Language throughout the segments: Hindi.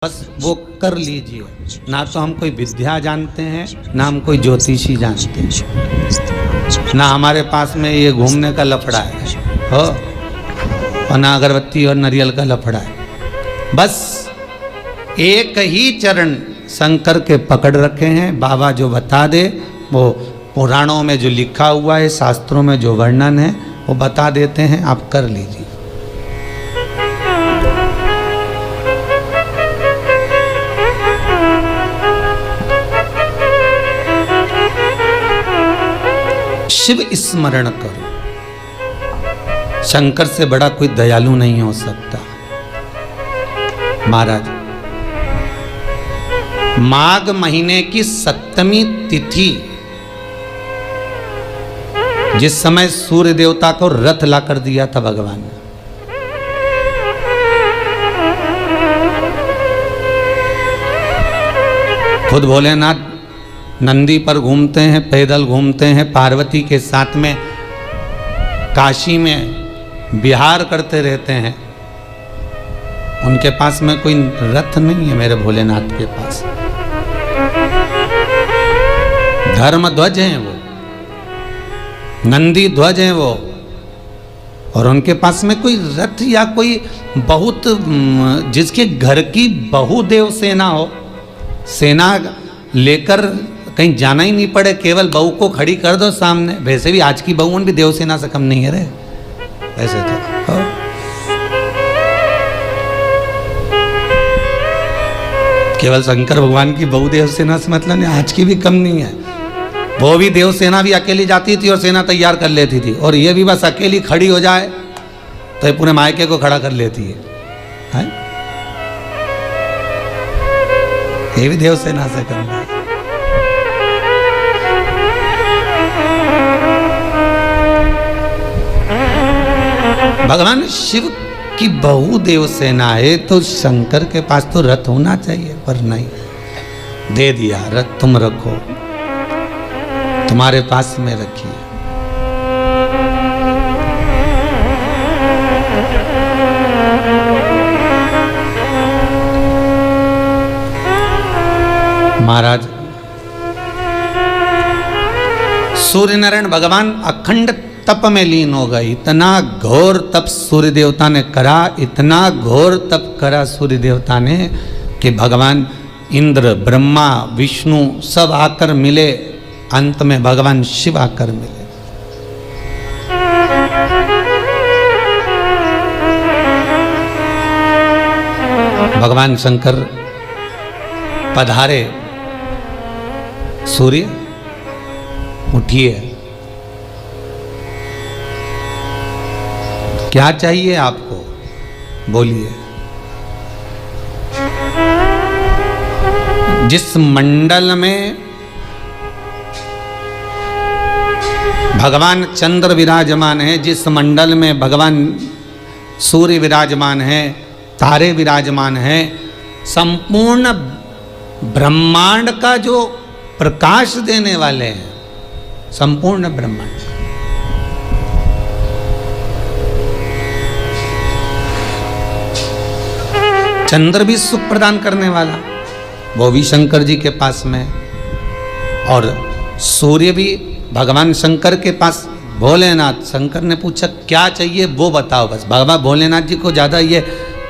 बस वो कर लीजिए। ना तो हम कोई विद्या जानते हैं, ना हम कोई ज्योतिषी जानते हैं, ना हमारे पास में ये घूमने का लफड़ा है हो, और ना अगरबत्ती और नारियल का लफड़ा है। बस एक ही चरण शंकर के पकड़ रखे हैं। बाबा जो बता दे, वो पुराणों में जो लिखा हुआ है, शास्त्रों में जो वर्णन है, वो बता देते हैं, आप कर लीजिए। शिव स्मरण करो। शंकर से बड़ा कोई दयालु नहीं हो सकता। महाराज, माघ महीने की 7वीं तिथि, जिस समय सूर्य देवता को रथ ला कर दिया था भगवान ने, खुद भोलेनाथ नंदी पर घूमते हैं, पैदल घूमते हैं, पार्वती के साथ में काशी में विहार करते रहते हैं। उनके पास में कोई रथ नहीं है, मेरे भोलेनाथ के पास धर्म ध्वज हैं वो, नंदी ध्वज हैं वो, और उनके पास में कोई रथ या कोई बहुत जिसके घर की बहुदेव सेना हो, सेना लेकर कहीं जाना ही नहीं पड़े, केवल बहू को खड़ी कर दो सामने। वैसे भी आज की बहू भी देव सेना से कम नहीं है रे, वैसे तो केवल शंकर भगवान की बहु देव सेना से मतलब नहीं, आज की भी कम नहीं है। वो भी देव सेना भी अकेली जाती थी और सेना तैयार कर लेती थी, और ये भी बस अकेली खड़ी हो जाए तो ये पूरे मायके को खड़ा कर लेती है? ये भी देव सेना से कम नहीं। भगवान शिव की बहुदेव सेना है, तो शंकर के पास तो रथ होना चाहिए, पर नहीं, दे दिया रथ, तुम रखो, तुम्हारे पास में रखिए। महाराज, सूर्य नारायण भगवान अखंड तप में लीन हो गए। इतना घोर तप सूर्य देवता ने करा, इतना घोर तप करा सूर्य देवता ने, कि भगवान इंद्र, ब्रह्मा, विष्णु सब आकर मिले। अंत में भगवान शिव आकर मिले। भगवान शंकर पधारे, सूर्य उठिए, क्या चाहिए आपको, बोलिए। जिस मंडल में भगवान चंद्र विराजमान है, जिस मंडल में भगवान सूर्य विराजमान है, तारे विराजमान है, संपूर्ण ब्रह्मांड का जो प्रकाश देने वाले हैं, संपूर्ण ब्रह्मांड, चंद्र भी सुख प्रदान करने वाला, वो भी शंकर जी के पास में, और सूर्य भी भगवान शंकर के पास। भोलेनाथ, शंकर ने पूछा क्या चाहिए वो बताओ बस। बाबा भोलेनाथ जी को ज़्यादा ये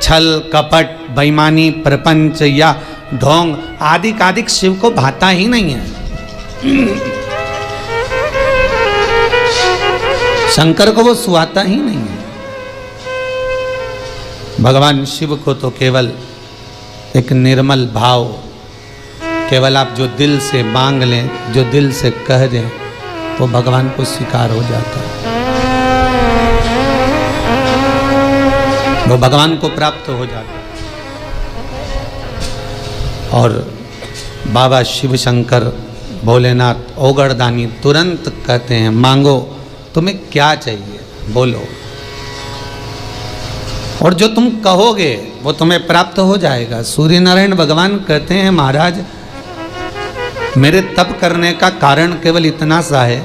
छल कपट, बेईमानी, प्रपंच या ढोंग आदि कादिक शिव को भाता ही नहीं है। शंकर को वो सुहाता ही नहीं है। भगवान शिव को तो केवल एक निर्मल भाव, केवल आप जो दिल से मांग लें, जो दिल से कह दें, तो भगवान को स्वीकार हो जाता है, वो भगवान को प्राप्त हो जाता है। और बाबा शिव शंकर भोलेनाथ ओगरदानी तुरंत कहते हैं, मांगो, तुम्हें क्या चाहिए बोलो, और जो तुम कहोगे वो तुम्हें प्राप्त हो जाएगा। सूर्य नारायण भगवान कहते हैं, महाराज मेरे तप करने का कारण केवल इतना सा है,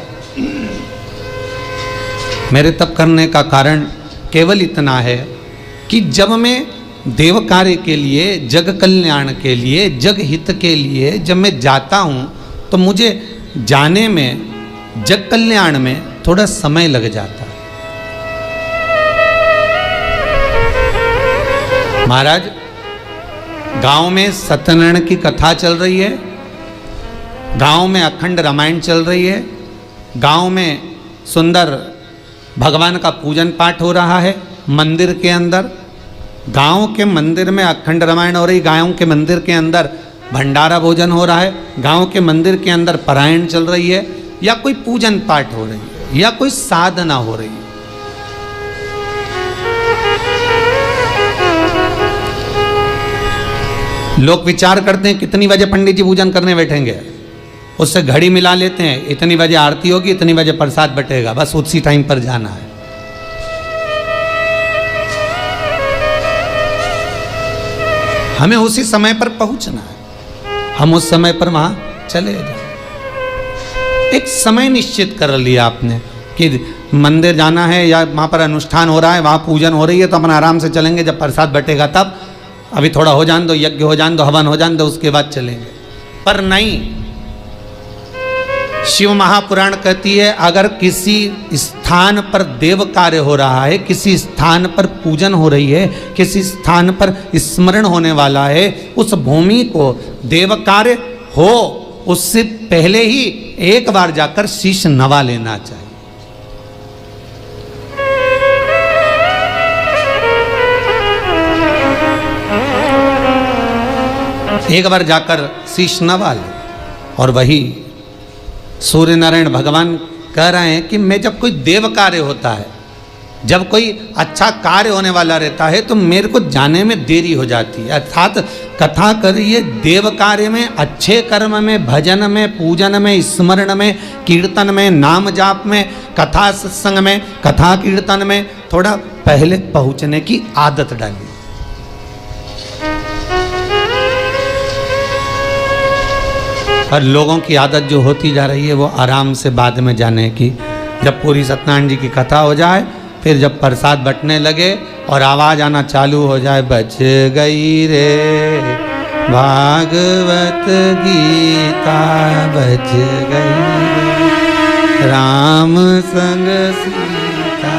मेरे तप करने का कारण केवल इतना है कि जब मैं देव कार्य के लिए, जग कल्याण के लिए, जग हित के लिए जब मैं जाता हूँ तो मुझे जाने में, जग कल्याण में थोड़ा समय लग जाता है। महाराज, गांव में सत्यनारायण की कथा चल रही है, गांव में अखंड रामायण चल रही है, गांव में सुंदर भगवान का पूजन पाठ हो रहा है मंदिर के अंदर, गांव के मंदिर में अखंड रामायण हो रही, गांव के मंदिर के अंदर भंडारा भोजन हो रहा है, गांव के मंदिर के अंदर पारायण चल रही है, या कोई पूजन पाठ हो रही है, या कोई साधना हो रही है। लोग विचार करते हैं कितनी बजे पंडित जी पूजन करने बैठेंगे, उससे घड़ी मिला लेते हैं, इतनी बजे आरती होगी, इतनी बजे प्रसाद बटेगा, बस उसी टाइम पर जाना है। हमें उसी समय पर पहुंचना है, हम उस समय पर वहां चले जाए। एक समय निश्चित कर लिया आपने कि मंदिर जाना है या वहां पर अनुष्ठान हो रहा है, वहां पूजन हो रही है, तो अपन आराम से चलेंगे, जब प्रसाद बटेगा तब, अभी थोड़ा हो जाने दो, यज्ञ हो जाने दो, हवन हो जाने दो, उसके बाद चलेंगे। पर नहीं, शिव महापुराण कहती है अगर किसी स्थान पर देव कार्य हो रहा है, किसी स्थान पर पूजन हो रही है, किसी स्थान पर स्मरण होने वाला है, उस भूमि को देव कार्य हो उससे पहले ही एक बार जाकर शीश नवा लेना चाहिए। एक बार जाकर शीश नवा ले। और वही सूर्य नारायण भगवान कह रहे हैं कि मैं जब कोई देव कार्य होता है, जब कोई अच्छा कार्य होने वाला रहता है, तो मेरे को जाने में देरी हो जाती है। अर्थात कथा करिए देव कार्य में, अच्छे कर्म में, भजन में, पूजन में, स्मरण में, कीर्तन में, नाम जाप में, कथा सत्संग में, कथा कीर्तन में थोड़ा पहले पहुंचने की आदत डालिए। और लोगों की आदत जो होती जा रही है वो आराम से बाद में जाने की। जब पूरी सत्यनारायण जी की कथा हो जाए, फिर जब प्रसाद बंटने लगे और आवाज़ आना चालू हो जाए, बच गई रे भागवत गीता, बच गई राम संग सीता।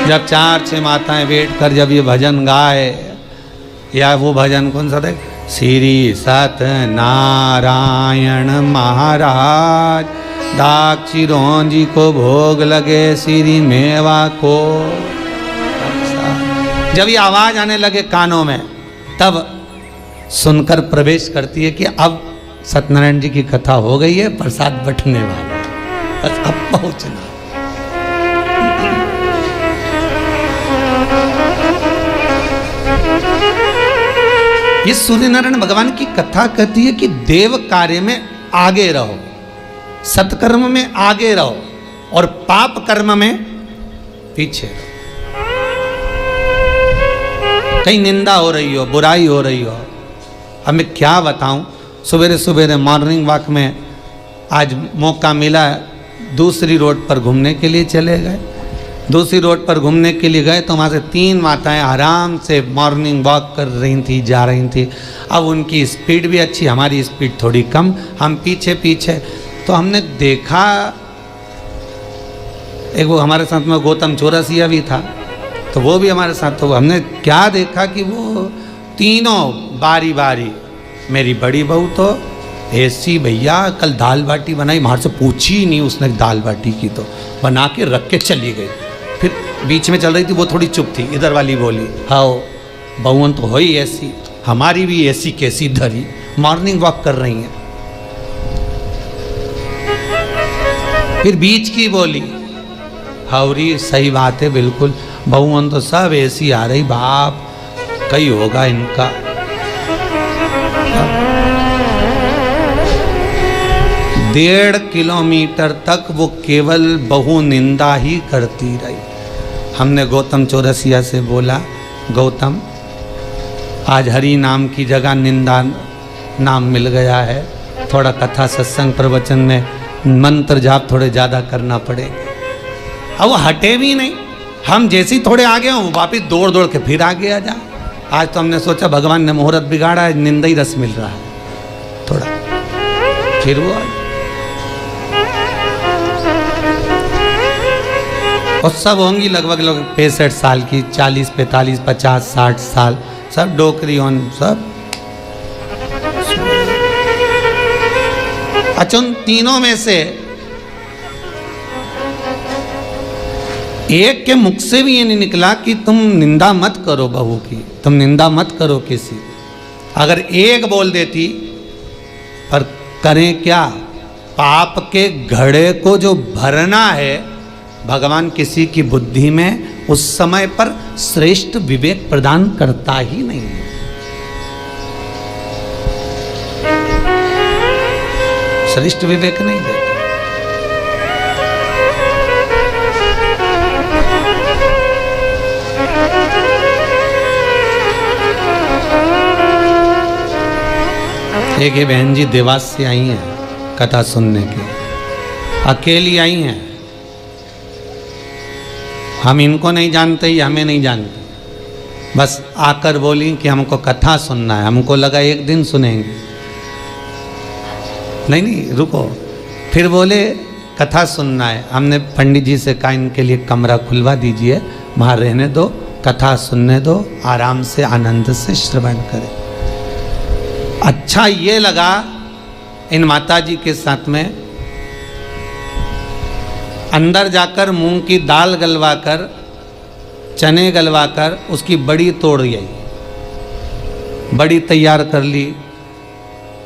जब 4-6 माताएं बैठ कर जब ये भजन गाए, या वो भजन कौन सा देख, श्री सत्यनारायण महाराज दाक्षिरोंजी को भोग लगे श्री मेवा को। जब ये आवाज आने लगे कानों में, तब सुनकर प्रवेश करती है कि अब सत्यनारायण जी की कथा हो गई है, प्रसाद बंटने वाला, बस अब पहुंचना। ये सूर्य नारायण भगवान की कथा कहती है कि देव कार्य में आगे रहो, सत्कर्म में आगे रहो, और पाप कर्म में पीछे रहो। कहीं निंदा हो रही हो, बुराई हो रही हो, अब मैं क्या बताऊं। सवेरे सवेरे मॉर्निंग वॉक में आज मौका मिला, दूसरी रोड पर घूमने के लिए चले गए। दूसरी रोड पर घूमने के लिए गए तो वहाँ से 3 माताएं आराम से मॉर्निंग वॉक कर रही थी, जा रही थी। अब उनकी स्पीड भी अच्छी, हमारी स्पीड थोड़ी कम, हम पीछे पीछे। तो हमने देखा, एक वो हमारे साथ में गौतम चौरसिया भी था, तो वो भी हमारे साथ। तो हमने क्या देखा कि वो तीनों बारी बारी, मेरी बड़ी बहू तो ऐसी, भैया कल दाल बाटी बनाई, बाहर से पूछी ही नहीं उसने दाल बाटी की, तो बना के रख के चली गई। फिर बीच में चल रही थी, वो थोड़ी चुप थी, इधर वाली बोली, हाँ बहुवन तो हो ही ऐसी, हमारी भी ऐसी कैसी धरी, मॉर्निंग वॉक कर रही हैं। फिर बीच की बोली, हौरी सही बात है, बिल्कुल बहुवन तो सब ऐसी आ रही, बाप कहीं होगा इनका। 1.5 किलोमीटर तक वो केवल बहु निंदा ही करती रही। हमने गौतम चौरसिया से बोला, गौतम आज हरि नाम की जगह निंदा नाम मिल गया है, थोड़ा कथा सत्संग प्रवचन में मंत्र जाप थोड़े ज़्यादा करना पड़ेगा। अब वो हटे भी नहीं, हम जैसे ही थोड़े आगे हों वापिस दौड़ दौड़ के फिर आगे आ जा। आज तो हमने सोचा भगवान ने मुहूर्त बिगाड़ा है, निंदा ही रस मिल रहा है थोड़ा, फिर वो और सब होंगी लगभग 65 साल की, 40, 45, 50, 60 साल, सब डोकरी ऑन सब। अच्छा, उन तीनों में से एक के मुख से भी ये नहीं निकला कि तुम निंदा मत करो बहू की, तुम निंदा मत करो किसी। अगर एक बोल देती, पर करें क्या, पाप के घड़े को जो भरना है, भगवान किसी की बुद्धि में उस समय पर श्रेष्ठ विवेक प्रदान करता ही नहीं है। श्रेष्ठ विवेक नहीं देता। एक बहन जी देवास से आई हैं कथा सुनने के, अकेली आई हैं। हम इनको नहीं जानते, ये हमें नहीं जानते, बस आकर बोली कि हमको कथा सुनना है। हमको लगा एक दिन सुनेंगे, नहीं रुको, फिर बोले कथा सुनना है। हमने पंडित जी से कहा इनके लिए कमरा खुलवा दीजिए, वहाँ रहने दो, कथा सुनने दो, आराम से आनंद से श्रवण करें। अच्छा ये लगा इन माता जी के साथ में अंदर जाकर मूंग की दाल गलवाकर, चने गलवाकर उसकी बड़ी तोड़ गई, बड़ी तैयार कर ली।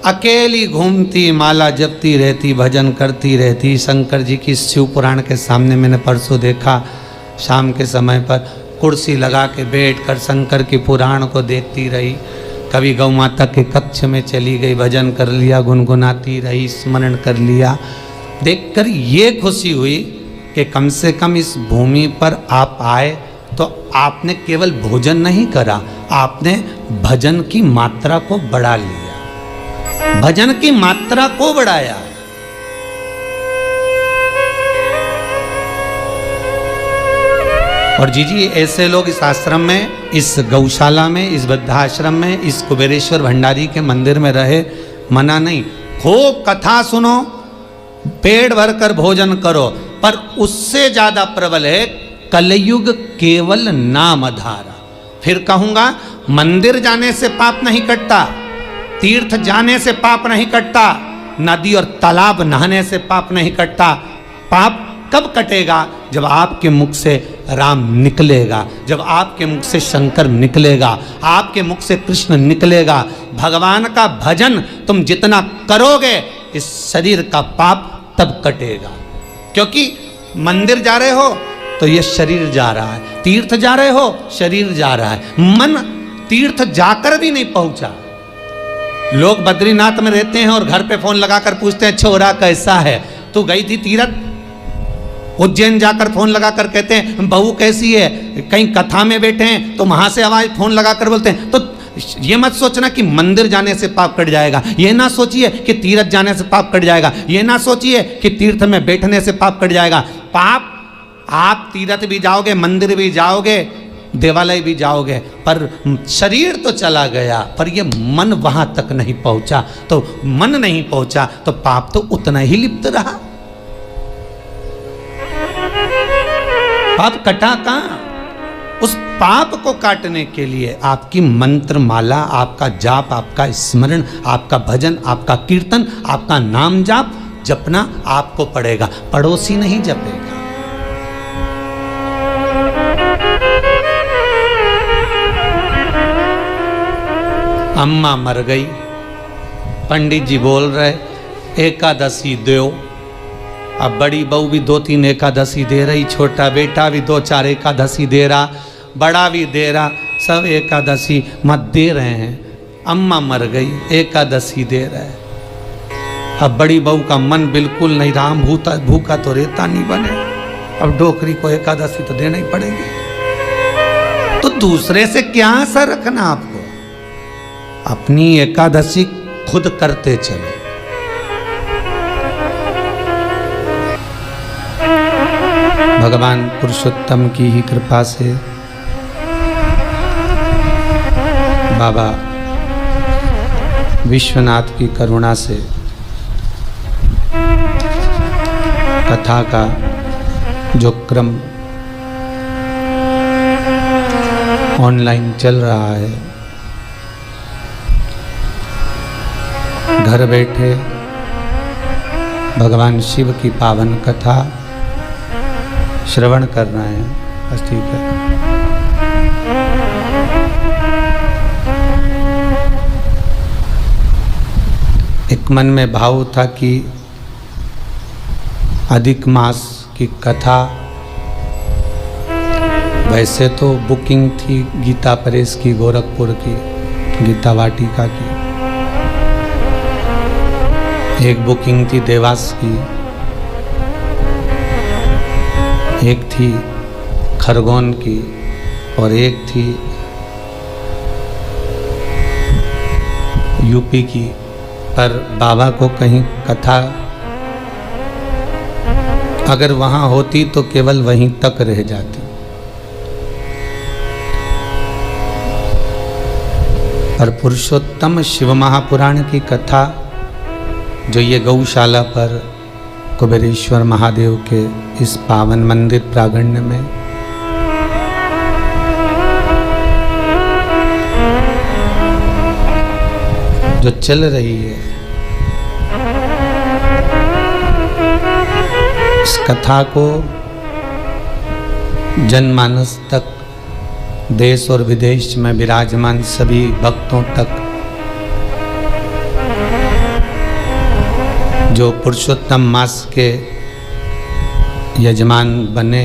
अकेली घूमती, माला जपती रहती, भजन करती रहती। शंकर जी की शिव पुराण के सामने मैंने परसों देखा, शाम के समय पर कुर्सी लगा के बैठकर शंकर की पुराण को देखती रही। कभी गौ माता के कक्ष में चली गई, भजन कर लिया, गुनगुनाती रही, स्मरण कर लिया। देखकर ये खुशी हुई कि कम से कम इस भूमि पर आप आए तो आपने केवल भोजन नहीं करा, आपने भजन की मात्रा को बढ़ा लिया, भजन की मात्रा को बढ़ाया। और जी ऐसे लोग इस आश्रम में, इस गौशाला में, इस वृद्धाश्रम में, इस कुबेरेश्वर भंडारी के मंदिर में रहे, मना नहीं। खूब कथा सुनो, पेट भरकर भोजन करो, पर उससे ज्यादा प्रबल है कलयुग केवल नाम आधारा। फिर कहूंगा, मंदिर जाने से पाप नहीं कटता, तीर्थ जाने से पाप नहीं कटता, नदी और तालाब नहाने से पाप नहीं कटता। पाप कब कटेगा? जब आपके मुख से राम निकलेगा, जब आपके मुख से शंकर निकलेगा, आपके मुख से कृष्ण निकलेगा। भगवान का भजन तुम जितना करोगे, इस शरीर का पाप तब कटेगा। क्योंकि मंदिर जा रहे हो तो ये शरीर जा रहा है, तीर्थ जा रहे हो शरीर जा रहा है। मन तीर्थ जाकर भी नहीं पहुंचा। लोग बद्रीनाथ में रहते हैं और घर पे फोन लगाकर पूछते हैं छोरा कैसा है, तू गई थी तीर्थ? उज्जैन जाकर फोन लगाकर कहते हैं बहू कैसी है। कहीं कथा में बैठे हैं तो वहां से आवाज फोन लगाकर बोलते हैं। तो ये मत सोचना कि मंदिर जाने से पाप कट जाएगा, ये ना सोचिए कि तीर्थ जाने से पाप कट जाएगा, ये ना सोचिए कि तीर्थ में बैठने से पाप कट जाएगा। पाप, आप तीर्थ भी जाओगे, मंदिर भी जाओगे, देवालय भी जाओगे, पर शरीर तो चला गया, पर ये मन वहां तक नहीं पहुंचा। तो मन नहीं पहुंचा तो पाप तो उतना ही लिप्त रहा। पाप कटा कहां? उस पाप को काटने के लिए आपकी मंत्र माला, आपका जाप, आपका स्मरण, आपका भजन, आपका कीर्तन, आपका नाम जाप जपना आपको पड़ेगा, पड़ोसी नहीं जपेगा। अम्मा मर गई, पंडित जी बोल रहे एकादशी दो। अब बड़ी बहू भी 2-3 एकादशी दे रही, छोटा बेटा भी 2-4 एकादशी दे रहा, बड़ा भी दे रहा, सब एकादशी मत दे रहे हैं। अम्मा मर गई, एकादशी दे रहे। अब बड़ी बहू का मन बिल्कुल नहीं रहा, भूखा तो रेता नहीं बने, अब डोकरी को एकादशी तो देना ही पड़ेगी। तो दूसरे से क्या आशा रखना आपको? अपनी एकादशी खुद करते चलो। भगवान पुरुषोत्तम की ही कृपा से बाबा विश्वनाथ की करुणा से कथा का जो क्रम ऑनलाइन चल रहा है, घर बैठे भगवान शिव की पावन कथा श्रवण कर रहे हैं, बस ठीक है। एक मन में भाव था कि अधिक मास की कथा, वैसे तो बुकिंग थी गीता प्रेस की, गोरखपुर की गीता वाटिका की, एक बुकिंग थी देवास की, एक थी खरगोन की और एक थी यूपी की। पर बाबा को कहीं कथा अगर वहाँ होती तो केवल वहीं तक रह जाती। पर पुरुषोत्तम शिव महापुराण की कथा जो ये गौशाला पर कुबेरेश्वर महादेव के इस पावन मंदिर प्रांगण में जो चल रही है, इस कथा को जनमानस तक, देश और विदेश में विराजमान सभी भक्तों तक जो पुरुषोत्तम मास के यजमान बने,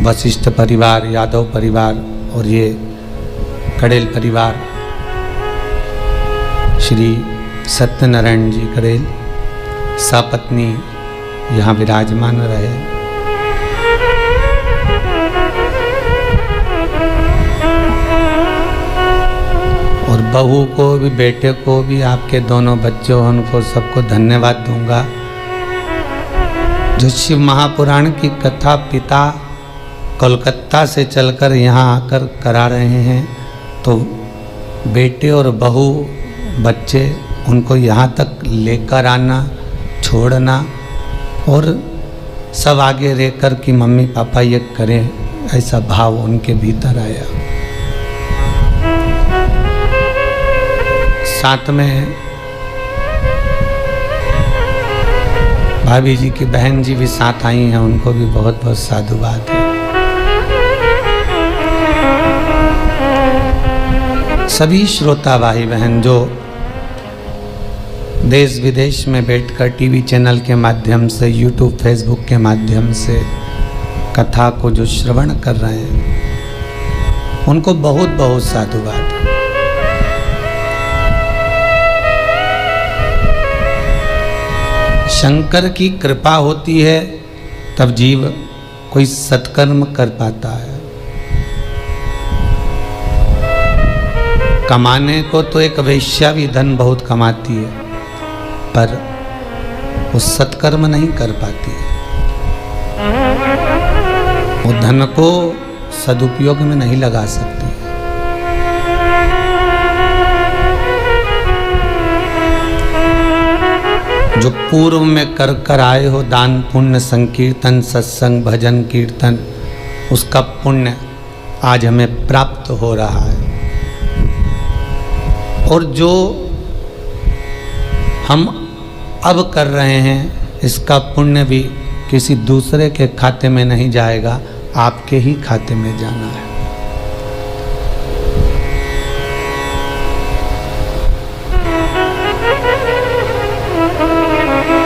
वशिष्ठ परिवार, यादव परिवार और ये कड़ेल परिवार, श्री सत्यनारायण जी कड़ेल सपत्नी यहाँ विराजमान रहे। और बहू को भी, बेटे को भी, आपके दोनों बच्चों, उनको सबको धन्यवाद दूंगा जो शिव महापुराण की कथा पिता कोलकाता से चलकर यहाँ आकर करा रहे हैं। तो बेटे और बहू, बच्चे, उनको यहाँ तक लेकर आना, छोड़ना और सब आगे रहकर कि मम्मी पापा ये करें, ऐसा भाव उनके भीतर आया। साथ में भाभी जी की बहन जी भी साथ आई हैं, उनको भी बहुत बहुत साधुवाद है। सभी श्रोता भाई बहन जो देश विदेश में बैठकर टीवी चैनल के माध्यम से, यूट्यूब फेसबुक के माध्यम से कथा को जो श्रवण कर रहे हैं, उनको बहुत बहुत साधुवाद। शंकर की कृपा होती है तब जीव कोई सत्कर्म कर पाता है। कमाने को तो एक वैश्या भी धन बहुत कमाती है, पर वो सत्कर्म नहीं कर पाती। वो धन को सदुपयोग में नहीं लगा सकती। जो पूर्व में कर कर आए हो दान पुण्य, संकीर्तन, सत्संग, भजन, कीर्तन, उसका पुण्य आज हमें प्राप्त हो रहा है। और जो हम अब कर रहे हैं, इसका पुण्य भी किसी दूसरे के खाते में नहीं जाएगा, आपके ही खाते में जाना है।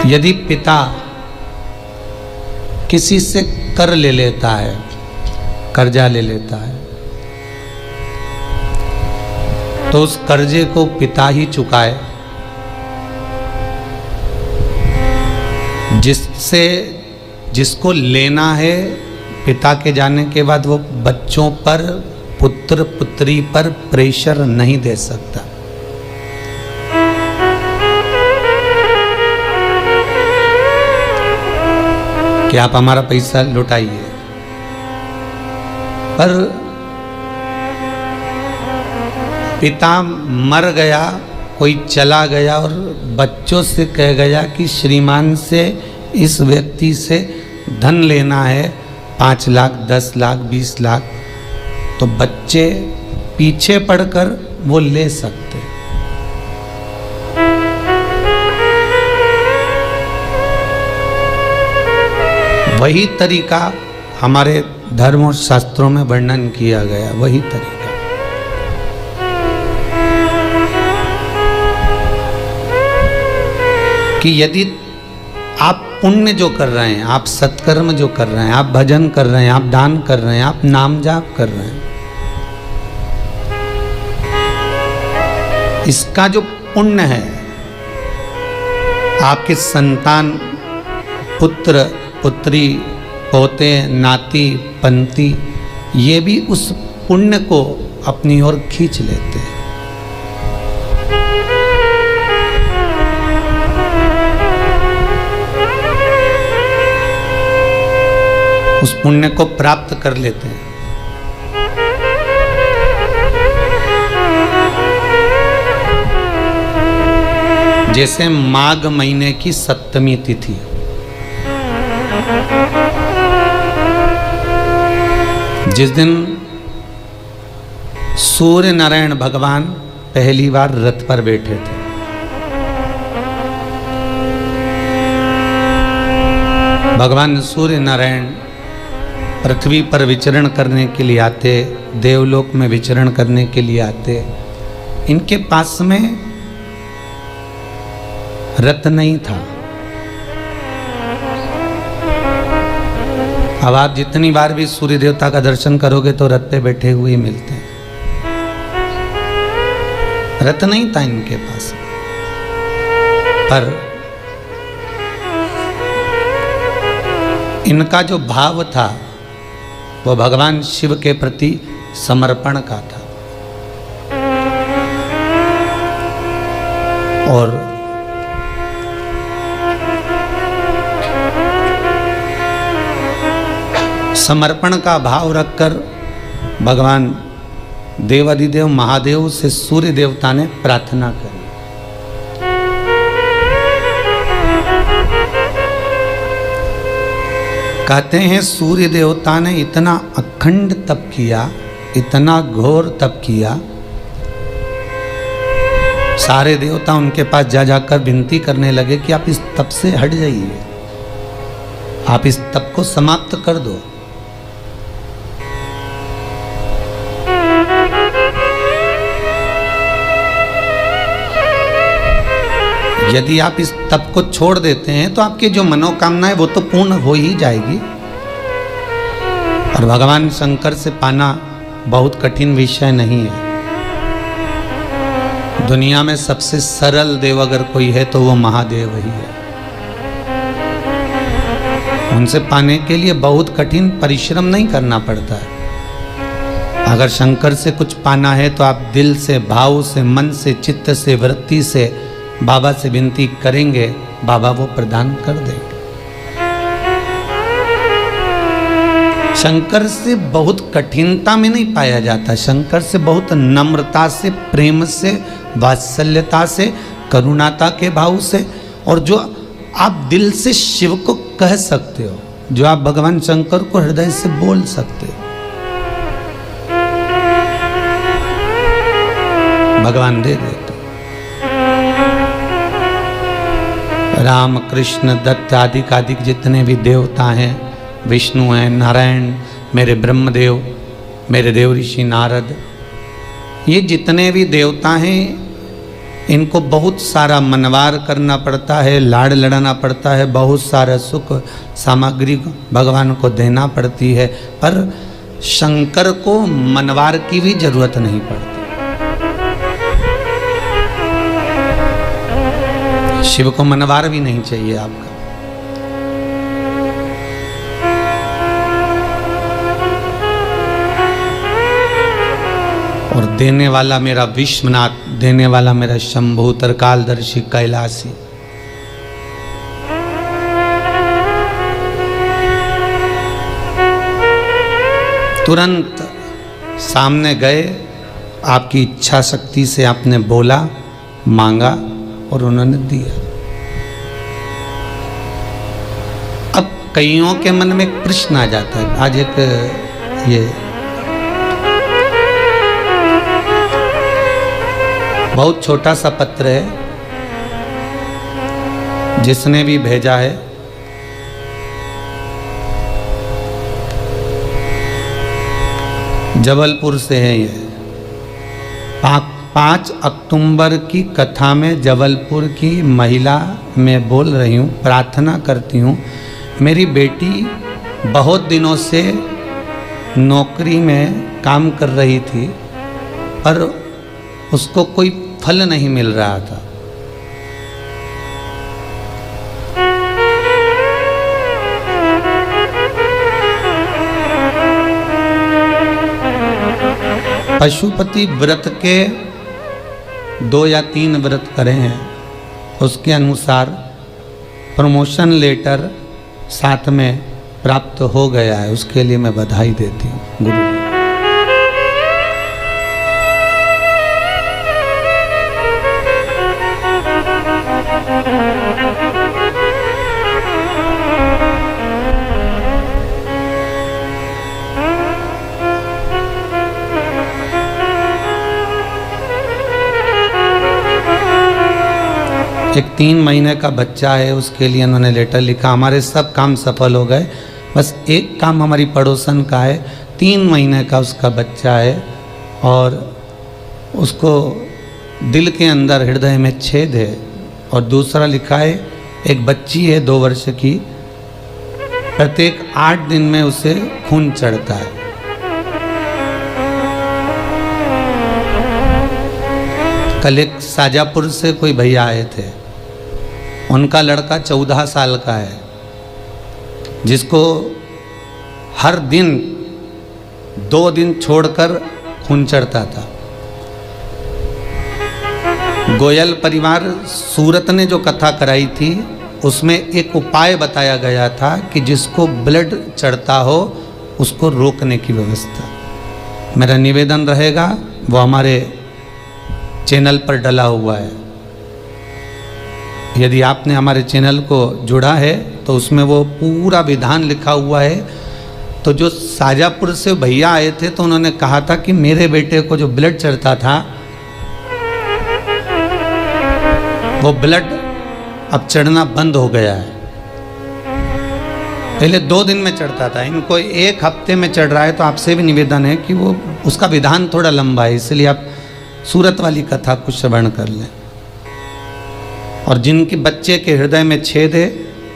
यदि पिता किसी से कर ले लेता है, कर्जा ले लेता है, तो उस कर्जे को पिता ही चुकाए, जिसको लेना है पिता के जाने के बाद वो बच्चों पर, पुत्र पुत्री पर प्रेशर नहीं दे सकता। कि आप हमारा पैसा लौटाइए, पर पिता मर गया, कोई चला गया और बच्चों से कह गया कि श्रीमान से इस व्यक्ति से धन लेना है 5 लाख, 10 लाख, 20 लाख, तो बच्चे पीछे पड़कर वो ले सकते। वही तरीका हमारे धर्म और शास्त्रों में वर्णन किया गया, वही तरीका। कि यदि आप पुण्य जो कर रहे हैं, आप सत्कर्म जो कर रहे हैं, आप भजन कर रहे हैं, आप दान कर रहे हैं, आप नाम जाप कर रहे हैं, इसका जो पुण्य है, आपके संतान, पुत्र, पुत्री, पोते, नाती, पंती, ये भी उस पुण्य को अपनी ओर खींच लेते हैं। उस पुण्य को प्राप्त कर लेते हैं। जैसे माघ महीने की 7वीं तिथि, जिस दिन सूर्य नारायण भगवान पहली बार रथ पर बैठे थे, भगवान सूर्य नारायण पृथ्वी पर विचरण करने के लिए आते, देवलोक में विचरण करने के लिए आते। इनके पास में रथ नहीं था। अब आप जितनी बार भी सूर्य देवता का दर्शन करोगे तो रथ पे बैठे हुए मिलते हैं। रथ नहीं था इनके पास, पर इनका जो भाव था वो भगवान शिव के प्रति समर्पण का था। और समर्पण का भाव रखकर भगवान देवाधिदेव महादेव से सूर्य देवता ने प्रार्थना करी। कहते हैं सूर्य देवता ने इतना अखंड तप किया, इतना घोर तप किया, सारे देवता उनके पास जा जाकर विनती करने लगे कि आप इस तप से हट जाइए, आप इस तप को समाप्त कर दो। यदि आप इस तप को छोड़ देते हैं तो आपकी जो मनोकामना है वो तो पूर्ण हो ही जाएगी। और भगवान शंकर से पाना बहुत कठिन विषय नहीं है। दुनिया में सबसे सरल देव अगर कोई है तो वो महादेव ही है। उनसे पाने के लिए बहुत कठिन परिश्रम नहीं करना पड़ता है। अगर शंकर से कुछ पाना है तो आप दिल से, भाव से, मन से, चित्त से, वृत्ति से बाबा से विनती करेंगे, बाबा वो प्रदान कर देंगे। शंकर से बहुत कठिनता में नहीं पाया जाता, शंकर से बहुत नम्रता से, प्रेम से, वात्सल्यता से, करुणाता के भाव से, और जो आप दिल से शिव को कह सकते हो, जो आप भगवान शंकर को हृदय से बोल सकते हो, भगवान दे देते। राम, कृष्ण, दत्त आदि जितने भी देवता हैं, विष्णु हैं, नारायण, मेरे ब्रह्मदेव, मेरे देव ऋषि नारद, ये जितने भी देवता हैं, इनको बहुत सारा मनवार करना पड़ता है, लाड़ लड़ाना पड़ता है, बहुत सारा सुख सामग्री भगवान को देना पड़ती है, पर शंकर को मनवार की भी जरूरत नहीं पड़ती। शिव को मनवार भी नहीं चाहिए आपका। और देने वाला मेरा विश्वनाथ, देने वाला मेरा शंभु, तरकालदर्शी, कैलासी, तुरंत सामने गए आपकी इच्छा शक्ति से आपने बोला, मांगा और उन्होंने दिया। अब कईयों के मन में एक प्रश्न आ जाता है। आज एक ये बहुत छोटा सा पत्र है, जिसने भी भेजा है जबलपुर से है। ये 5 अक्टूबर की कथा में जबलपुर की महिला मैं बोल रही हूँ, प्रार्थना करती हूँ। मेरी बेटी बहुत दिनों से नौकरी में काम कर रही थी, पर उसको कोई फल नहीं मिल रहा था। पशुपति व्रत के 2 या 3 व्रत करे हैं, उसके अनुसार प्रमोशन लेटर साथ में प्राप्त हो गया है। उसके लिए मैं बधाई देती हूँ गुरु। एक 3 महीने का बच्चा है, उसके लिए उन्होंने लेटर लिखा। हमारे सब काम सफल हो गए, बस एक काम हमारी पड़ोसन का है। 3 महीने का उसका बच्चा है और उसको दिल के अंदर हृदय में छेद है। और दूसरा लिखा है एक बच्ची है 2 वर्ष की, प्रत्येक 8 दिन में उसे खून चढ़ता है। कल एक शाजापुर से कोई भैया आए थे, उनका लड़का 14 साल का है, जिसको हर दिन 2 दिन छोड़कर खून चढ़ता था। गोयल परिवार सूरत ने जो कथा कराई थी, उसमें एक उपाय बताया गया था कि जिसको ब्लड चढ़ता हो उसको रोकने की व्यवस्था। मेरा निवेदन रहेगा, वो हमारे चैनल पर डला हुआ है। यदि आपने हमारे चैनल को जुड़ा है तो उसमें वो पूरा विधान लिखा हुआ है। तो जो शाजापुर से भैया आए थे, तो उन्होंने कहा था कि मेरे बेटे को जो ब्लड चढ़ता था, वो ब्लड अब चढ़ना बंद हो गया है। पहले 2 दिन में चढ़ता था, इनको 1 हफ्ते में चढ़ रहा है। तो आपसे भी निवेदन है कि वो उसका विधान थोड़ा लंबा है, इसलिए आप सूरत वाली कथा कुछ श्रवण कर लें। और जिनके बच्चे के हृदय में छेद है,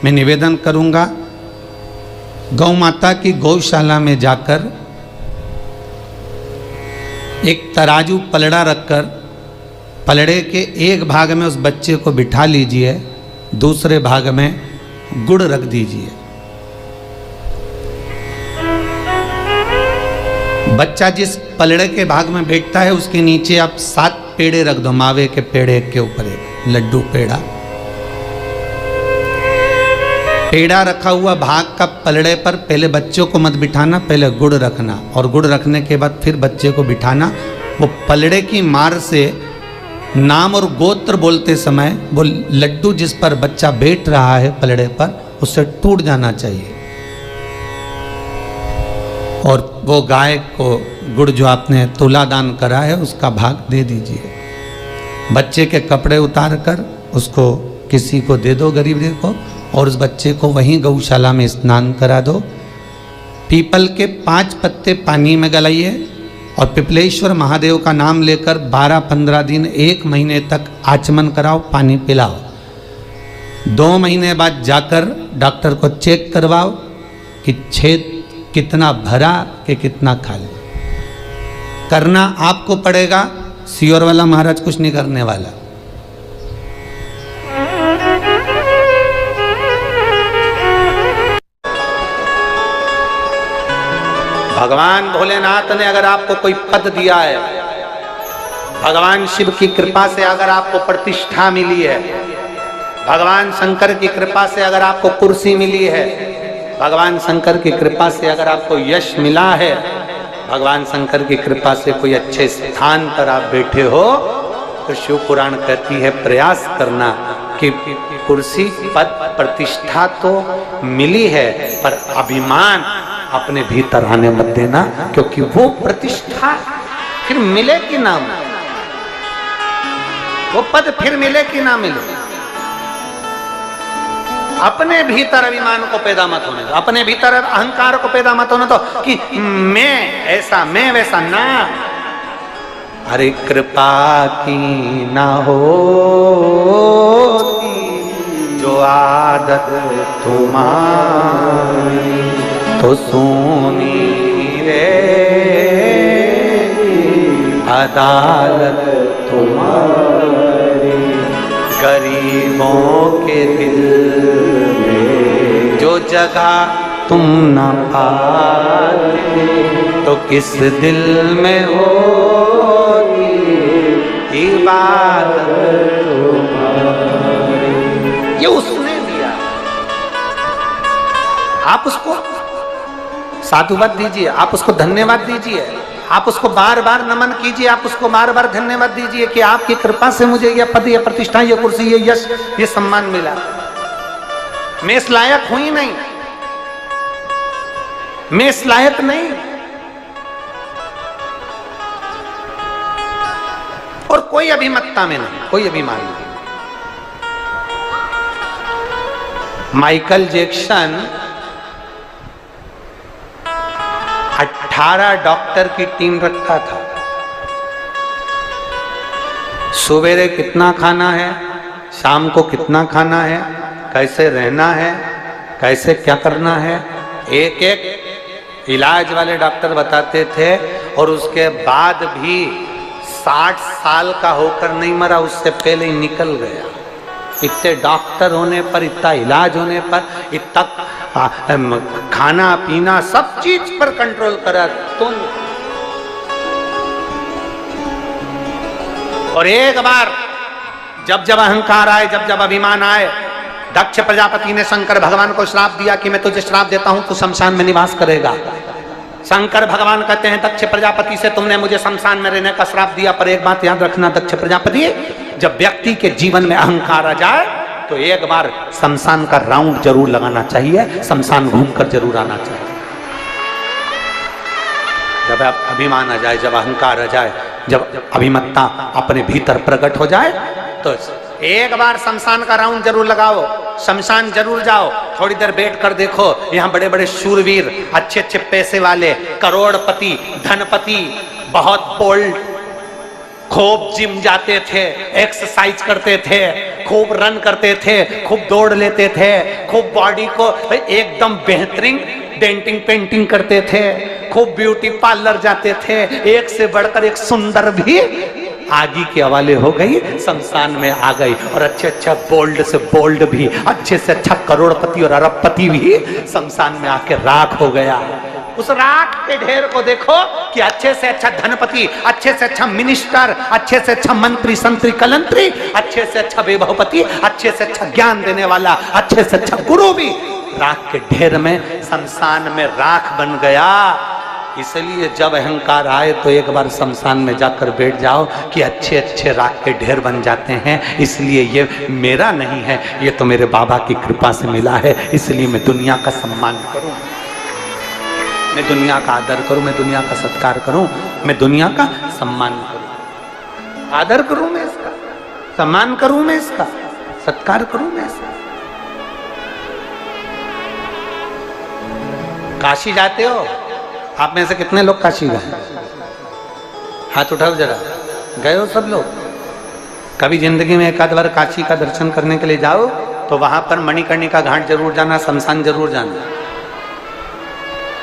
मैं निवेदन करूंगा, गौ माता की गौशाला में जाकर एक तराजू पलड़ा रखकर पलड़े के एक भाग में उस बच्चे को बिठा लीजिए, दूसरे भाग में गुड़ रख दीजिए। बच्चा जिस पलड़े के भाग में बैठता है, उसके नीचे आप 7 पेड़े रख दो, मावे के पेड़े के ऊपर एक लड्डू पेड़ा। पेड़ा रखा हुआ भाग का पलड़े पर पहले बच्चों को मत बिठाना, पहले गुड़ रखना, और गुड़ रखने के बाद फिर बच्चे को बिठाना। वो पलड़े की मार से नाम और गोत्र बोलते समय वो लड्डू जिस पर बच्चा बैठ रहा है पलड़े पर, उससे टूट जाना चाहिए। और वो गाय को गुड़ जो आपने तुला दान करा है, उसका भाग दे दीजिए। बच्चे के कपड़े उतार कर उसको किसी को दे दो, गरीब को, और उस बच्चे को वहीं गौशाला में स्नान करा दो। पीपल के 5 पत्ते पानी में गलाइए और पिपलेश्वर महादेव का नाम लेकर 12-15 दिन 1 महीने तक आचमन कराओ, पानी पिलाओ। 2 महीने बाद जाकर डॉक्टर को चेक करवाओ कि छेद कितना भरा कि कितना खाली। करना आपको पड़ेगा, सियोर वाला महाराज कुछ नहीं करने वाला। भगवान भोलेनाथ ने अगर आपको कोई पद दिया है, भगवान शिव की कृपा से अगर आपको प्रतिष्ठा मिली है, भगवान शंकर की कृपा से अगर आपको कुर्सी मिली है, भगवान शंकर की कृपा से अगर आपको यश मिला है, भगवान शंकर की कृपा से कोई अच्छे स्थान पर आप बैठे हो तो शिव पुराण कहती है प्रयास करना कि कुर्सी पद प्रतिष्ठा तो मिली है पर अभिमान अपने भीतर आने मत देना, क्योंकि वो प्रतिष्ठा फिर मिले कि ना मिले, वो पद फिर मिले कि ना मिले। अपने भीतर अभिमान को पैदा मत होने दो, अपने भीतर अहंकार को पैदा मत होने दो कि मैं ऐसा मैं वैसा ना। अरे कृपा की ना हो जो आदत तुम्हारी तो सोनी रे अदालत तुम्हारी, गरीबों के दिल में जो जगह तुम न पाते तो किस दिल में होती इबादत तुम्हारी। ये उसने दिया, आप उसको साधुवाद दीजिए, आप उसको धन्यवाद दीजिए, आप उसको बार बार नमन कीजिए, आप उसको बार बार धन्यवाद दीजिए कि आपकी कृपा से मुझे यह पद, यह प्रतिष्ठा, यह कुर्सी, यह यश, यह सम्मान मिला। मैं इस लायक हुई नहीं, मैं इस लायक नहीं। और कोई अभिमतता में नहीं, कोई अभिमान नहीं। माइकल जैक्सन 18 डॉक्टर की टीम रखता था। सवेरे कितना खाना है, शाम को कितना खाना है, कैसे रहना है, कैसे क्या करना है, एक एक इलाज वाले डॉक्टर बताते थे। और उसके बाद भी 60 साल का होकर नहीं मरा, उससे पहले ही निकल गया। इतने डॉक्टर होने पर, इतना इलाज होने पर, इतना खाना पीना सब चीज पर कंट्रोल करा तो। और एक बार जब जब अहंकार आए, जब जब अभिमान आए, दक्ष प्रजापति ने शंकर भगवान को श्राप दिया कि मैं तुझे श्राप देता हूं, तू शमशान में निवास करेगा। शंकर भगवान कहते हैं दक्ष प्रजापति से, तुमने मुझे शमशान में रहने का श्राप दिया, पर एक बात याद रखना दक्ष प्रजापति, जब व्यक्ति के जीवन में अहंकार आ जाए तो एक बार शमशान का राउंड जरूर लगाना चाहिए, शमशान घूमकर जरूर आना चाहिए। जब अभिमान आ जाए, जब अहंकार आ जाए, जब अभिमत्ता अपने भीतर प्रकट हो जाए तो एक बार शमशान का राउंड जरूर लगाओ, शमशान जरूर जाओ, थोड़ी देर बैठ कर देखो। यहाँ बड़े बड़े शूरवीर, अच्छे अच्छे पैसे वाले, करोड़पति, धनपति, बहुत बोल्ड, खूब जिम जाते थे, एक्सरसाइज करते थे, खूब रन करते थे, खूब दौड़ लेते थे, खूब बॉडी को एकदम बेहतरीन डेंटिंग पेंटिंग करते थे, खूब ब्यूटी पार्लर जाते थे, एक से बढ़कर एक सुंदर भी आगे के हवाले हो गई, शमशान में आ गई। और अच्छे अच्छा बोल्ड से बोल्ड भी, अच्छे से अच्छा करोड़पति और अरबपति भी शमशान में आके राख हो गया। उस राख के ढेर को देखो कि अच्छे से अच्छा धनपति, अच्छे से अच्छा मिनिस्टर, अच्छे से अच्छा मंत्री संतरी कलंत्री, अच्छे से अच्छा वैभवपति, अच्छे से अच्छा ज्ञान देने वाला, अच्छे से अच्छा गुरु भी राख के ढेर में, शमशान में राख बन गया। इसलिए जब अहंकार आए तो एक बार शमशान में जाकर बैठ जाओ कि अच्छे अच्छे राख के ढेर बन जाते हैं। इसलिए ये मेरा नहीं है, ये तो मेरे बाबा की कृपा से मिला है। इसलिए मैं दुनिया का सम्मान करूं, मैं दुनिया का आदर करूं, मैं दुनिया का सत्कार करूं, मैं दुनिया का सम्मान करूं, आदर करूं मैं इसका, सम्मान करूं मैं इसका, सत्कार करूं मैं इसका। काशी जाते हो आप में से कितने लोग? काशी गए? हाथ उठाओ जरा। गए हो सब लोग? कभी जिंदगी में एक आध बार काशी का दर्शन करने के लिए जाओ तो वहां पर मणिकर्णिका घाट जरूर जाना, शमशान जरूर जाना,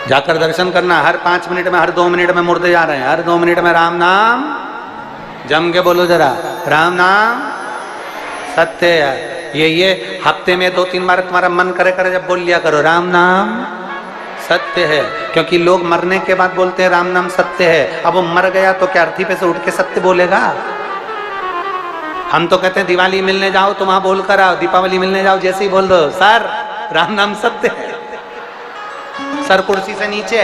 जाकर दर्शन करना। हर 5 मिनट में, हर 2 मिनट में मुर्दे जा रहे हैं, हर 2 मिनट में राम नाम जम के बोलो जरा, राम नाम सत्य है। ये हफ्ते में 2-3 बार तुम्हारा मन करे जब बोल लिया करो राम नाम सत्य है, क्योंकि लोग मरने के बाद बोलते हैं राम नाम सत्य है। अब वो मर गया तो क्या अर्थी पे से उठ के सत्य बोलेगा? हम तो कहते हैं दिवाली मिलने जाओ तो वहां बोल कर आओ, दीपावली मिलने जाओ जैसे ही बोल दो सर राम नाम सत्य है। सर कुर्सी से नीचे,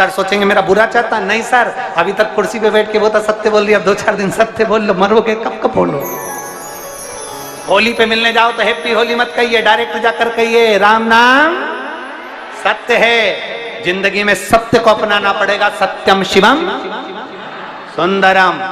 सर सोचेंगे मेरा बुरा चाहता, नहीं सर, अभी तक कुर्सी पे बैठ के बहुत सत्य बोल रही, अब 2-4 दिन सत्य बोल लो, मरोगे कब कब बोलो। होली पे मिलने जाओ तो हैप्पी होली मत कहिए, डायरेक्ट जाकर कहिए राम नाम सत्य है। जिंदगी में सत्य को अपनाना पड़ेगा, सत्यम शिवम सुंदरम।